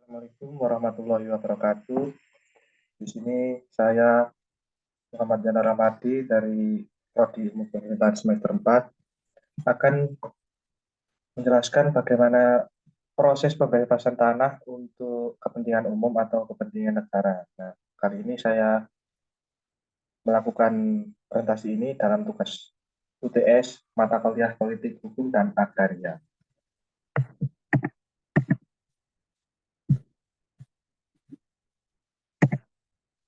Assalamualaikum warahmatullahi wabarakatuh. Di sini saya Muhammad Yana Ramadi dari Prodi Ilmu Pemerintahan semester 4 akan menjelaskan bagaimana proses pembebasan tanah untuk kepentingan umum atau kepentingan negara. Nah, kali ini saya melakukan presentasi ini dalam tugas UTS mata kuliah Politik Hukum dan Agraria.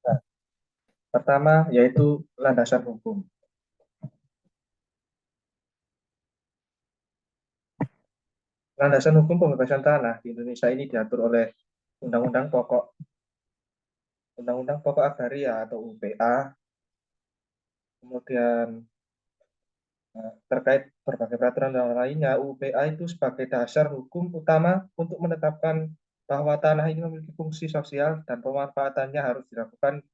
Nah, pertama yaitu landasan hukum. Landasan hukum pembebasan tanah di Indonesia ini diatur oleh Undang-Undang Pokok Undang-Undang Pokok Agraria atau UPA, kemudian terkait berbagai peraturan yang lainnya, UPA itu sebagai dasar hukum utama untuk menetapkan bahwa tanah ini memiliki fungsi sosial dan pemanfaatannya harus dilakukan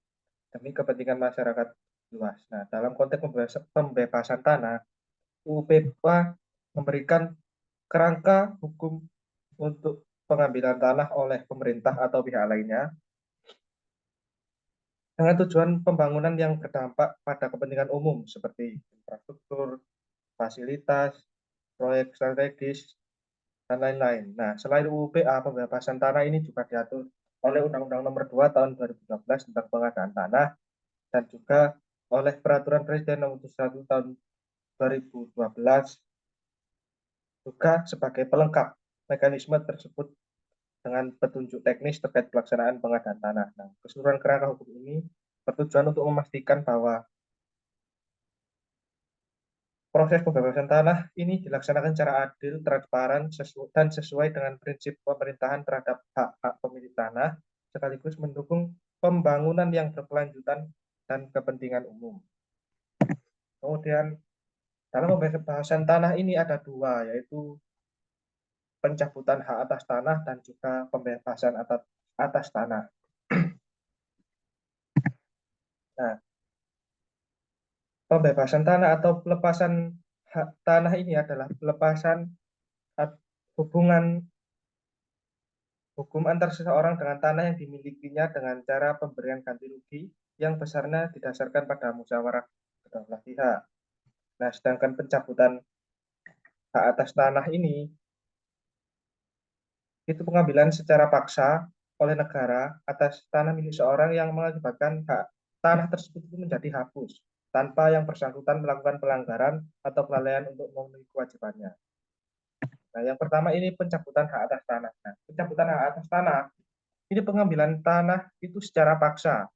demi kepentingan masyarakat luas. Nah, dalam konteks pembebasan tanah, UPA memberikan kerangka hukum untuk pengambilan tanah oleh pemerintah atau pihak lainnya dengan tujuan pembangunan yang berdampak pada kepentingan umum seperti infrastruktur, fasilitas, proyek strategis, dan lain-lain. Nah, selain UUPA, pembebasan tanah ini juga diatur oleh Undang-Undang Nomor 2 Tahun 2012 tentang pengadaan tanah dan juga oleh Peraturan Presiden Nomor 1 Tahun 2012 juga sebagai pelengkap mekanisme tersebut dengan petunjuk teknis terkait pelaksanaan pengadaan tanah. Nah, keseluruhan kerangka hukum ini bertujuan untuk memastikan bahwa proses pembebasan tanah ini dilaksanakan secara adil, transparan, dan sesuai dengan prinsip pemerintahan terhadap hak-hak pemilik tanah, sekaligus mendukung pembangunan yang berkelanjutan dan kepentingan umum. Kemudian, dalam pembebasan tanah ini ada dua, yaitu pencabutan hak atas tanah dan juga pembebasan atas tanah. Nah, pembebasan tanah atau pelepasan hak tanah ini adalah pelepasan hubungan hukum antar seseorang dengan tanah yang dimilikinya dengan cara pemberian ganti rugi yang besarnya didasarkan pada musyawarah kedua belah pihak. Nah, sedangkan pencabutan hak atas tanah ini itu pengambilan secara paksa oleh negara atas tanah milik seorang yang mengakibatkan hak tanah tersebut itu menjadi hapus tanpa yang bersangkutan melakukan pelanggaran atau kelalaian untuk memenuhi kewajibannya. Nah, yang pertama ini pencabutan hak atas tanah. Nah, pencabutan hak atas tanah ini pengambilan tanah itu secara paksa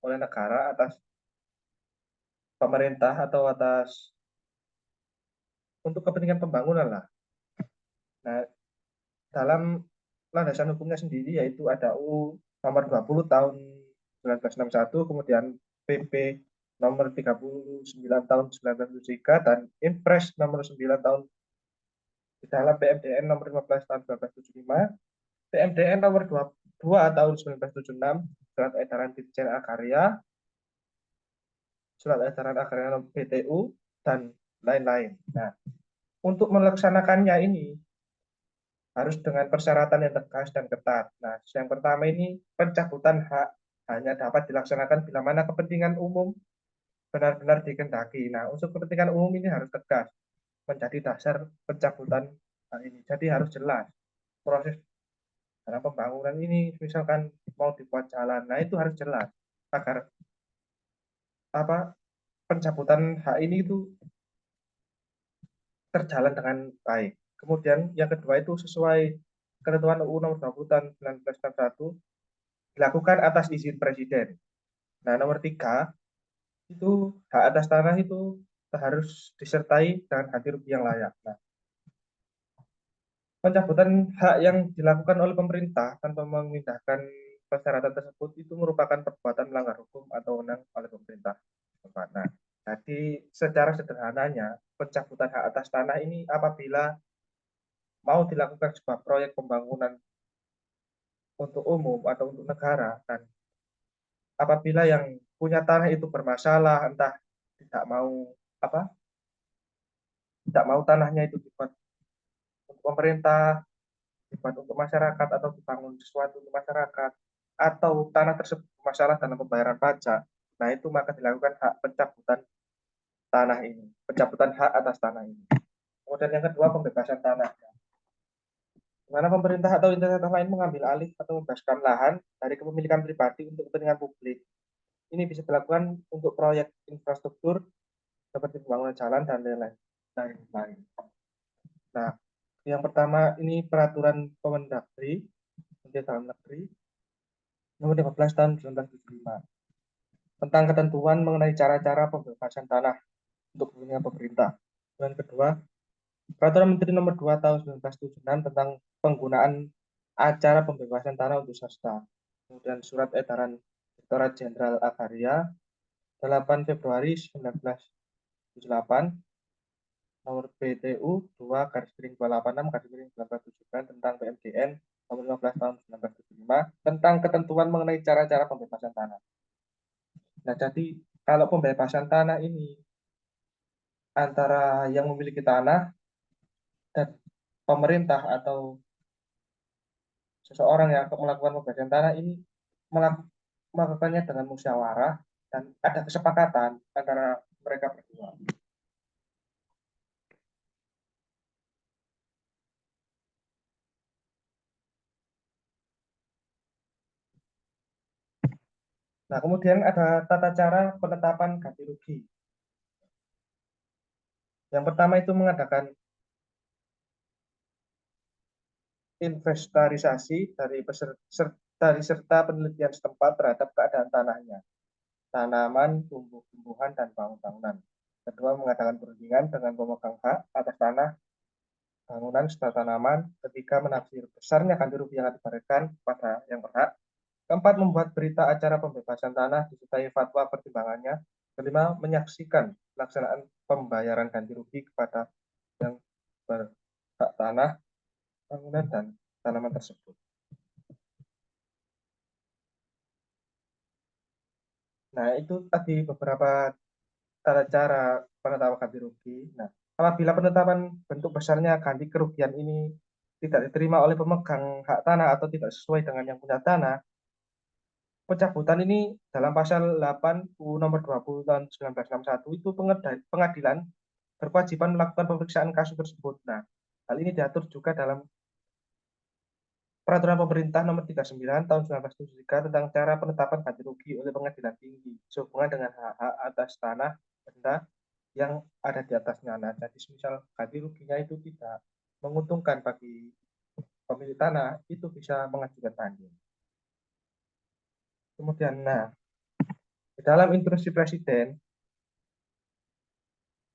oleh negara atas pemerintah atau atas untuk kepentingan pembangunan lah. Nah, dalam landasan hukumnya sendiri yaitu ada UU nomor 20 tahun 1961, kemudian PP nomor 39 tahun 1973 dan Impres nomor 9 tahun di dalam PMDN nomor 15 tahun 1975, PMDN nomor 22 tahun 1976, surat edaran Dirjen Agraria, surat edaran agraria BTU dan lain-lain. Nah, untuk melaksanakannya ini harus dengan persyaratan yang tegas dan ketat. Nah, yang pertama ini pencabutan hak hanya dapat dilaksanakan bila mana kepentingan umum benar-benar dikehendaki. Nah, unsur kepentingan umum ini harus tegas menjadi dasar pencabutan hak ini. Jadi harus jelas proses dalam pembangunan ini, misalkan mau dibuat jalan, nah itu harus jelas agar apa pencabutan hak ini itu terjalan dengan baik. Kemudian yang kedua itu sesuai ketentuan UU nomor 20 tahun 1961 dilakukan atas izin presiden. Nah, nomor tiga itu hak atas tanah itu harus disertai dengan ganti rugi yang layak. Nah, pencabutan hak yang dilakukan oleh pemerintah tanpa memindahkan persyaratan tersebut itu merupakan perbuatan melanggar hukum atau wewenang oleh pemerintah. Nah, jadi secara sederhananya pencabutan hak atas tanah ini apabila mau dilakukan sebuah proyek pembangunan untuk umum atau untuk negara dan apabila yang punya tanah itu bermasalah entah tidak mau apa tidak mau tanahnya itu dibuat untuk pemerintah dibuat untuk masyarakat atau dibangun sesuatu untuk masyarakat, atau tanah tersebut masalah dalam pembayaran pajak, nah itu maka dilakukan hak pencabutan tanah ini, pencabutan hak atas tanah ini. Kemudian yang kedua, pembebasan tanah. Di mana pemerintah atau entitas lain mengambil alih atau membebaskan lahan dari kepemilikan pribadi untuk kepentingan publik. Ini bisa dilakukan untuk proyek infrastruktur seperti pembangunan jalan dan lain-lain. Nah, yang pertama ini peraturan Kemendagri, Menteri Dalam Negeri, nomor 15 tahun 1975 tentang ketentuan mengenai cara-cara pembebasan tanah untuk kepentingan pemerintah. Dan kedua, Peraturan Menteri Nomor 2 Tahun 1976 tentang penggunaan acara pembebasan tanah untuk swasta. Kemudian Surat Edaran Direktorat Jenderal Agraria 8 Februari 1978 nomor BTU 2/286/1979 tentang PMDN nomor 15 tahun 1975 tentang ketentuan mengenai cara-cara pembebasan tanah. Nah, jadi kalau pembebasan tanah ini antara yang memiliki tanah dan pemerintah atau seseorang yang melakukan pembebasan tanah ini melakukannya dengan musyawarah dan ada kesepakatan antara mereka berdua. Nah, kemudian ada tata cara penetapan ganti rugi. Yang pertama itu mengadakan inventarisasi dari serta penelitian setempat terhadap keadaan tanahnya, tanaman, tumbuh-tumbuhan, dan bangunan. Kedua, mengadakan perundingan dengan pemegang hak atas tanah, bangunan, serta tanaman. Ketiga, menafsir besarnya ganti rugi yang diberikan pada yang berhak. Keempat, membuat berita acara pembebasan tanah disertai fatwa pertimbangannya. Kelima, menyaksikan pelaksanaan pembayaran ganti rugi kepada yang berhak tanah, bangunan, dan tanaman tersebut. Nah, itu tadi beberapa tata cara penetapan ganti rugi. Nah, apabila penetapan bentuk besarnya ganti kerugian ini tidak diterima oleh pemegang hak tanah atau tidak sesuai dengan yang punya tanah, pencabutan ini dalam pasal 8 UU nomor 20 tahun 1961 itu pengadilan berkewajiban melakukan pemeriksaan kasus tersebut. Nah, hal ini diatur juga dalam Peraturan Pemerintah Nomor 39 Tahun 1973 tentang cara penetapan ganti rugi oleh Pengadilan Tinggi sehubungan dengan hak-hak atas tanah benda yang ada di atasnya. Nah, jadi misal ganti ruginya itu tidak menguntungkan bagi pemilik tanah, itu bisa mengajukan banding. Kemudian, nah, di dalam instruksi Presiden,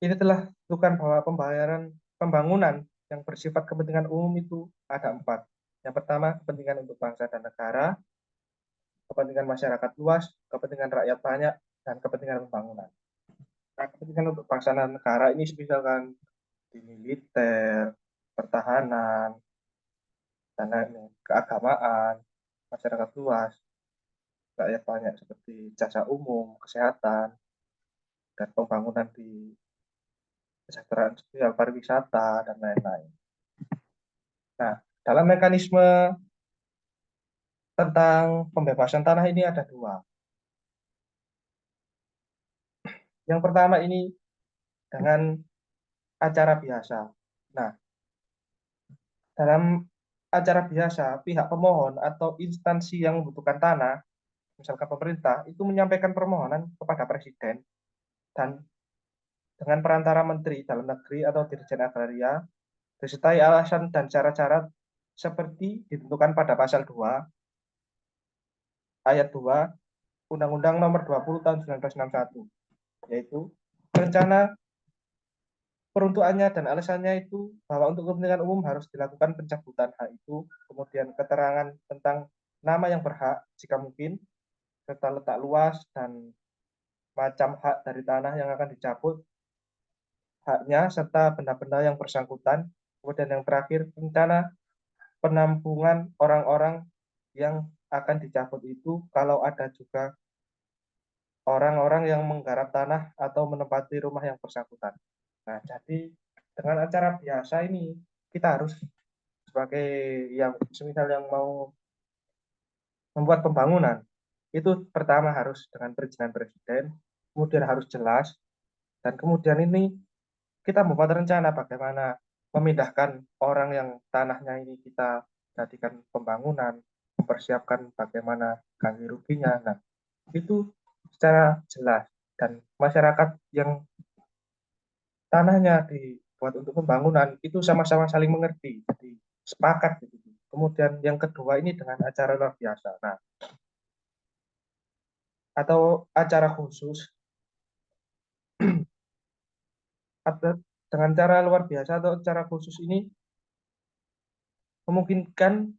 ini telah tentukan bahwa pembangunan yang bersifat kepentingan umum itu ada 4. Yang pertama, kepentingan untuk bangsa dan negara, kepentingan masyarakat luas, kepentingan rakyat banyak, dan kepentingan pembangunan. Nah, kepentingan untuk bangsa dan negara ini misalkan di militer, pertahanan, dan keagamaan, masyarakat luas, rakyat banyak seperti jasa umum, kesehatan, dan pembangunan di kesejahteraan sosial, pariwisata, dan lain-lain. Nah, dalam mekanisme tentang pembebasan tanah ini ada 2. Yang pertama ini dengan acara biasa. Nah, dalam acara biasa, pihak pemohon atau instansi yang membutuhkan tanah, misalkan pemerintah, itu menyampaikan permohonan kepada Presiden dan dengan perantara Menteri Dalam Negeri atau Dirjen Agraria, disertai alasan dan cara-cara seperti ditentukan pada pasal 2 ayat 2 Undang-Undang Nomor 20 Tahun 1961, yaitu rencana peruntukannya dan alasannya itu bahwa untuk kepentingan umum harus dilakukan pencabutan hak itu, kemudian keterangan tentang nama yang berhak jika mungkin, serta letak luas dan macam hak dari tanah yang akan dicabut, haknya, serta benda-benda yang bersangkutan. Kemudian yang terakhir, rencana penampungan orang-orang yang akan dicabut itu kalau ada juga orang-orang yang menggarap tanah atau menempati rumah yang bersangkutan. Nah, jadi dengan acara biasa ini kita harus sebagai yang semisal yang mau membuat pembangunan, itu pertama harus dengan perizinan presiden, kemudian harus jelas, dan kemudian ini kita membuat rencana bagaimana memindahkan orang yang tanahnya ini kita jadikan pembangunan, mempersiapkan bagaimana ganti ruginya. Nah, itu secara jelas, dan masyarakat yang tanahnya dibuat untuk pembangunan itu sama-sama saling mengerti, jadi sepakat gitu. Kemudian yang kedua ini dengan acara luar biasa. Nah, atau acara khusus dengan cara luar biasa atau acara khusus ini memungkinkan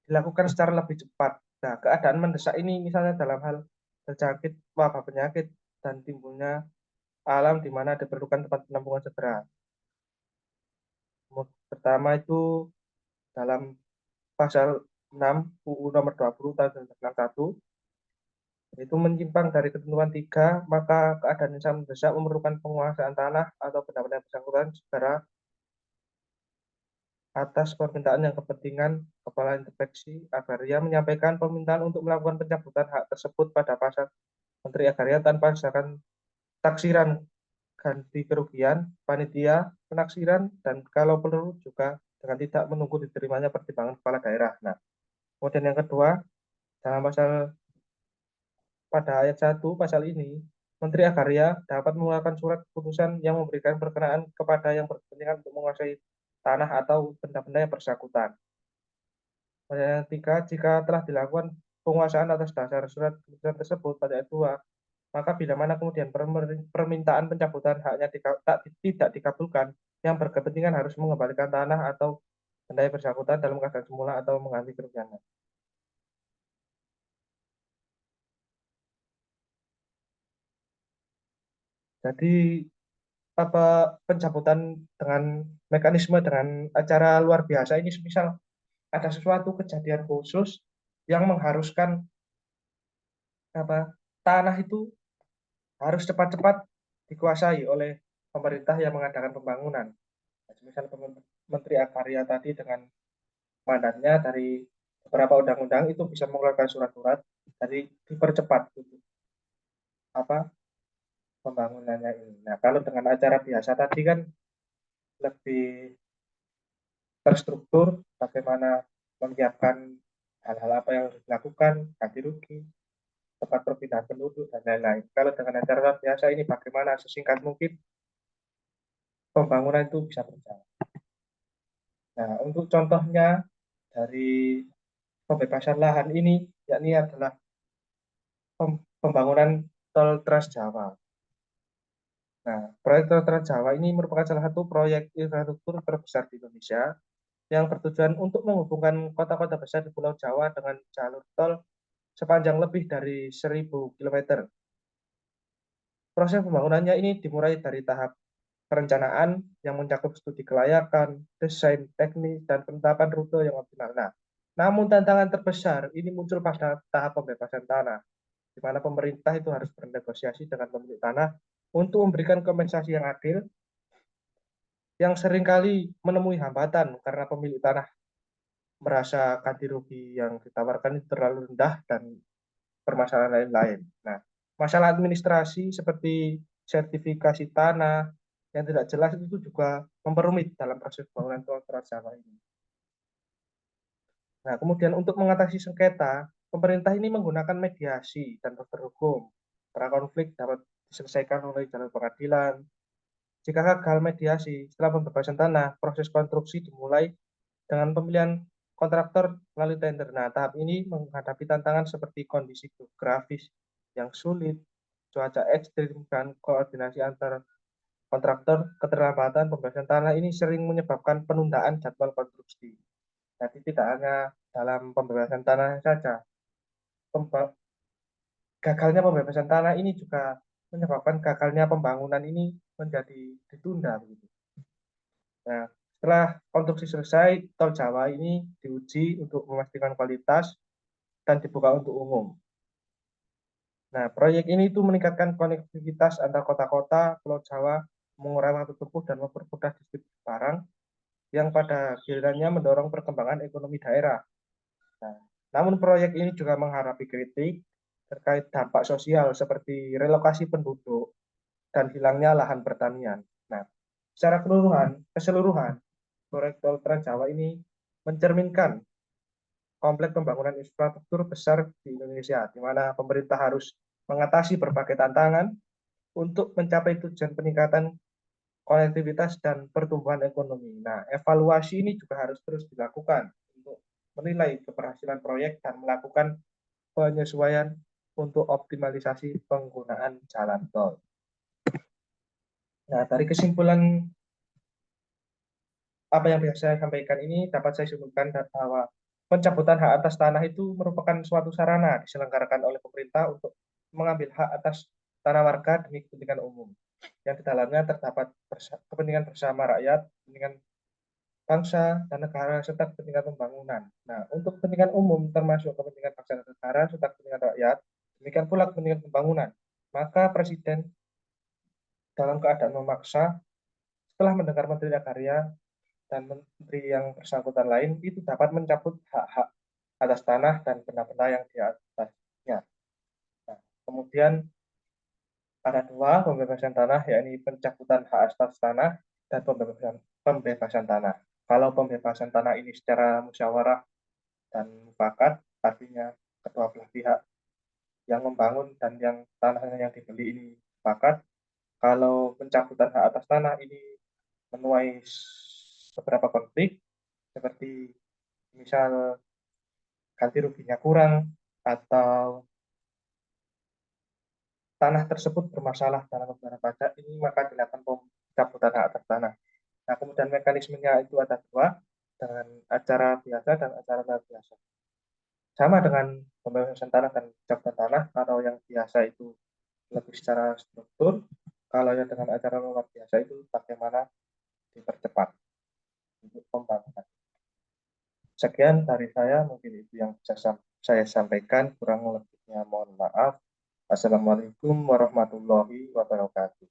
dilakukan secara lebih cepat. Nah, keadaan mendesak ini misalnya dalam hal terjangkit wabah penyakit dan timbulnya alam di mana diperlukan tempat penampungan segera. Pertama itu dalam pasal 6 UU nomor 20 tahun 1961 itu menyimpang dari ketentuan 3, maka keadaan yang sangat mendesak memerlukan penguasaan tanah atau benda-benda yang bersangkutan segera atas permintaan yang kepentingan Kepala Inspeksi Agraria menyampaikan permintaan untuk melakukan pencabutan hak tersebut pada pasal Menteri Agraria tanpa disahkan taksiran ganti kerugian, panitia, penaksiran, dan kalau perlu juga dengan tidak menunggu diterimanya pertimbangan kepala daerah. Nah, kemudian yang kedua, dalam pasal pada ayat 1 pasal ini, Menteri Agraria dapat mengeluarkan surat keputusan yang memberikan perkenaan kepada yang berkepentingan untuk menguasai tanah atau benda-benda yang bersangkutan. Yang ketiga, jika telah dilakukan penguasaan atas dasar surat keputusan tersebut pada ayat 2, maka bila mana kemudian permintaan pencabutan haknya tidak dikabulkan, yang berkepentingan harus mengembalikan tanah atau benda yang bersangkutan dalam keadaan semula atau mengganti kerugiannya. Jadi pencabutan dengan mekanisme dengan acara luar biasa ini misal ada sesuatu kejadian khusus yang mengharuskan tanah itu harus cepat-cepat dikuasai oleh pemerintah yang mengadakan pembangunan. Misal Menteri Agraria tadi dengan mandatnya dari beberapa undang-undang itu bisa mengeluarkan surat-surat dari dipercepat gitu, apa pembangunannya ini. Nah, kalau dengan acara biasa tadi kan lebih terstruktur bagaimana menyiapkan hal-hal apa yang harus dilakukan, ganti rugi, tempat perpindahan penduduk, dan lain-lain. Kalau dengan acara biasa ini bagaimana sesingkat mungkin pembangunan itu bisa berjalan. Nah, untuk contohnya dari pembebasan lahan ini, yakni adalah pembangunan tol Trans Jawa. Nah, proyek tol Trans Jawa ini merupakan salah satu proyek infrastruktur terbesar di Indonesia yang bertujuan untuk menghubungkan kota-kota besar di Pulau Jawa dengan jalur tol sepanjang lebih dari 1.000 km. Proses pembangunannya ini dimulai dari tahap perencanaan yang mencakup studi kelayakan, desain teknis, dan penetapan rute yang optimal. Nah, namun tantangan terbesar ini muncul pada tahap pembebasan tanah, di mana pemerintah itu harus bernegosiasi dengan pemilik tanah untuk memberikan kompensasi yang adil, yang seringkali menemui hambatan karena pemilik tanah merasa ganti rugi yang ditawarkan itu terlalu rendah dan permasalahan lain-lain. Nah, masalah administrasi seperti sertifikasi tanah yang tidak jelas itu juga memperumit dalam proses pembangunan tol Trans Jawa ini. Nah, kemudian untuk mengatasi sengketa, pemerintah ini menggunakan mediasi dan dokter hukum. Para konflik dapat diselesaikan oleh jalur pengadilan. Jika gagal mediasi, setelah pembebasan tanah, proses konstruksi dimulai dengan pemilihan kontraktor melalui tender. Nah, tahap ini menghadapi tantangan seperti kondisi geografis yang sulit, cuaca ekstrim, dan koordinasi antar kontraktor. Keterlambatan pembebasan tanah ini sering menyebabkan penundaan jadwal konstruksi. Jadi tidak hanya dalam pembebasan tanah saja, gagalnya pembebasan tanah ini juga menyebabkan gagalnya pembangunan ini menjadi ditunda begitu. Nah, setelah konstruksi selesai, tol Jawa ini diuji untuk memastikan kualitas dan dibuka untuk umum. Nah, proyek ini itu meningkatkan konektivitas antar kota-kota Pulau Jawa, mengurangi waktu tempuh dan mempermudah distribusi barang yang pada gilirannya mendorong perkembangan ekonomi daerah. Nah, namun proyek ini juga menghadapi kritik terkait dampak sosial seperti relokasi penduduk dan hilangnya lahan pertanian. Nah, secara keseluruhan, proyek tol Trans Jawa ini mencerminkan kompleks pembangunan infrastruktur besar di Indonesia, di mana pemerintah harus mengatasi berbagai tantangan untuk mencapai tujuan peningkatan konektivitas dan pertumbuhan ekonomi. Nah, evaluasi ini juga harus terus dilakukan untuk menilai keberhasilan proyek dan melakukan penyesuaian untuk optimalisasi penggunaan jalan tol. Nah, dari kesimpulan apa yang bisa saya sampaikan ini dapat saya simpulkan bahwa pencabutan hak atas tanah itu merupakan suatu sarana diselenggarakan oleh pemerintah untuk mengambil hak atas tanah warga demi kepentingan umum, yang di dalamnya terdapat kepentingan bersama rakyat, kepentingan bangsa dan negara, serta kepentingan pembangunan. Nah, untuk kepentingan umum termasuk kepentingan bangsa dan negara, serta kepentingan rakyat, demikian pula kepentingan pembangunan, maka Presiden dalam keadaan memaksa setelah mendengar Menteri Agraria dan menteri yang bersangkutan lain itu dapat mencabut hak-hak atas tanah dan benda-benda yang di atasnya. Nah, kemudian ada dua pembebasan tanah, yakni pencabutan hak atas tanah dan pembebasan tanah. Kalau pembebasan tanah ini secara musyawarah dan mufakat, artinya kedua belah pihak yang membangun dan yang tanahnya yang dibeli ini sepakat. Kalau pencabutan hak atas tanah ini menuai beberapa konflik, seperti misal ganti ruginya kurang atau tanah tersebut bermasalah dalam pembayaran pajak, ini maka dilakukan pencabutan hak atas tanah. Nah, kemudian mekanismenya itu ada dua, dengan acara biasa dan acara luar biasa. Sama dengan pembebasan tanah dan pencabutan tanah, kalau yang biasa itu lebih secara struktur, kalau yang dengan acara luar biasa itu bagaimana dipercepat untuk pembangunan. Sekian dari saya, mungkin itu yang bisa saya sampaikan, kurang lebihnya mohon maaf. Assalamualaikum warahmatullahi wabarakatuh.